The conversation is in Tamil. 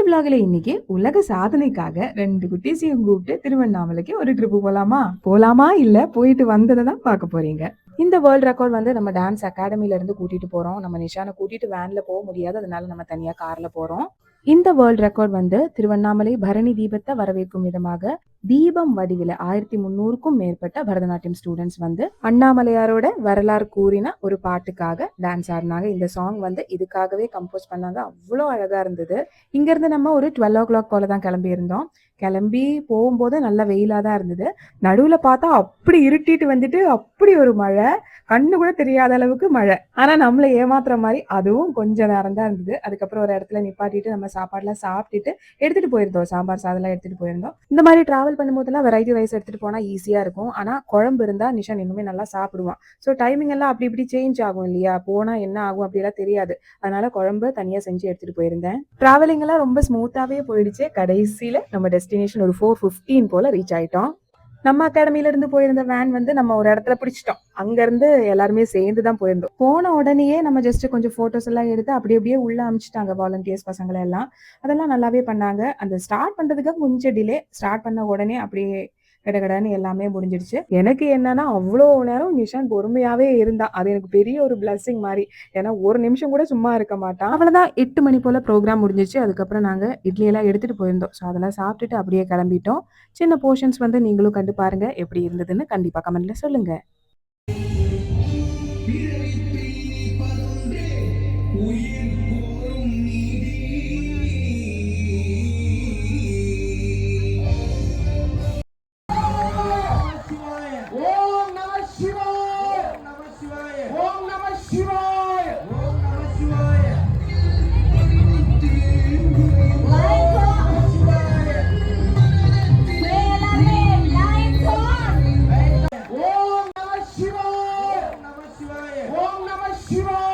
vlogல இன்னைக்கு உலக சாதனைக்காக 2 குட்டீஸையும் கூப்பிட்டு திருவண்ணாமலைக்கு ஒரு ட்ரிப் போலாமா? போலாமா இல்ல போயிட்டு வந்ததை தான் பார்க்க போறீங்க. இந்த வேர்ல்ட் ரெக்கார்ட் வந்து நம்ம டான்ஸ் அகாடமில இருந்து கூட்டிட்டு போறோம். நம்ம நிஷானை கூட்டிட்டு வேன்ல போக முடியாது, அதனால நம்ம தனியா கார்ல போறோம். இந்த வேர்ல்ட் ரெக்கார்ட் வந்து திருவண்ணாமலை பரணி தீபத்தை வரவேற்கும் விதமாக தீபம் வடிவில 1300க்கும் மேற்பட்ட பரதநாட்டியம் ஸ்டூடெண்ட்ஸ் வந்து அண்ணாமலையாரோட வரலாறு கூறின ஒரு பாட்டுக்காக டான்ஸ் ஆடினாங்க. இந்த சாங் வந்து இதுக்காகவே கம்போஸ் பண்ணாங்க. அவ்வளோ அழகா இருந்தது. இங்க இருந்து நம்ம ஒரு 12 o'clock போல தான் கிளம்பி இருந்தோம். கிளம்பி போகும்போது நல்ல வெயிலா தான் இருந்தது. நடுவுல பார்த்தா அப்படி இருட்டிட்டு வந்துட்டு அப்படி ஒரு மழை, கண்ணு கூட தெரியாத அளவுக்கு மழை. ஆனா நம்மளை ஏமாத்துற மாதிரி அதுவும் கொஞ்ச நேரம் தான் இருந்தது. அதுக்கப்புறம் ஒரு இடத்துல நிப்பாட்டிட்டு நம்ம சாப்பாடுலாம் சாப்பிட்டுட்டு எடுத்துட்டு போயிருந்தோம். சாம்பார் சாதம்லாம் எடுத்துட்டு போயிருந்தோம். இந்த மாதிரி டிராவல் பண்ணும்போதெல்லாம் வெரைட்டி ரைஸ் எடுத்துட்டு போனா ஈஸியா இருக்கும். ஆனா குழம்பு இருந்தா நிஷான் இன்னுமே நல்லா சாப்பிடுவான். ஸோ டைமிங் எல்லாம் அப்படி இப்படி சேஞ்ச் ஆகும் இல்லையா, போனா என்ன ஆகும் அப்படிலாம் தெரியாது. அதனால குழம்பு தனியா செஞ்சு எடுத்துட்டு போயிருந்தேன். டிராவலிங் எல்லாம் ரொம்ப ஸ்மூத்தாவே போயிடுச்சு. கடைசியில நம்ம டெஸ்டினேஷன் ஒரு 4:15 போல ரீச் ஆயிட்டோம். நம்ம அகாடமில இருந்து போயிருந்த வேன் வந்து நம்ம ஒரு இடத்துல பிடிச்சிட்டோம். அங்க இருந்து எல்லாருமே சேர்ந்து தான் போயிருந்தோம். போன உடனேயே நம்ம ஜஸ்ட் கொஞ்சம் போட்டோஸ் எல்லாம் எடுத்து அப்படியே உள்ள அமிச்சிட்டாங்க வாலண்டியர்ஸ் பசங்களை எல்லாம். அதெல்லாம் நல்லாவே பண்ணாங்க. அந்த ஸ்டார்ட் பண்றதுக்கு கொஞ்சம் டிலே, ஸ்டார்ட் பண்ண உடனே அப்படியே கடகடன்னு எல்லாமே முடிஞ்சிடுச்சு. எனக்கு என்னன்னா அவ்வளோ நேரம் நிஷான் பொறுமையாவே இருந்தா. அது எனக்கு பெரிய ஒரு பிளஸ்ஸிங் மாதிரி. ஏன்னா ஒரு நிமிஷம் கூட சும்மா இருக்க மாட்டான். அவ்வளவுதான் 8 மணி போல ப்ரோக்ராம் முடிஞ்சிச்சு. அதுக்கப்புறம் நாங்க இட்லி எல்லாம் எடுத்துட்டு போயிருந்தோம். ஸோ அதெல்லாம் சாப்பிட்டுட்டு அப்படியே கிளம்பிட்டோம். சின்ன போர்ஷன்ஸ் வந்து நீங்களும் கண்டு பாருங்க. எப்படி இருந்ததுன்னு கண்டிப்பா கமெண்ட்ல சொல்லுங்க. Shiva!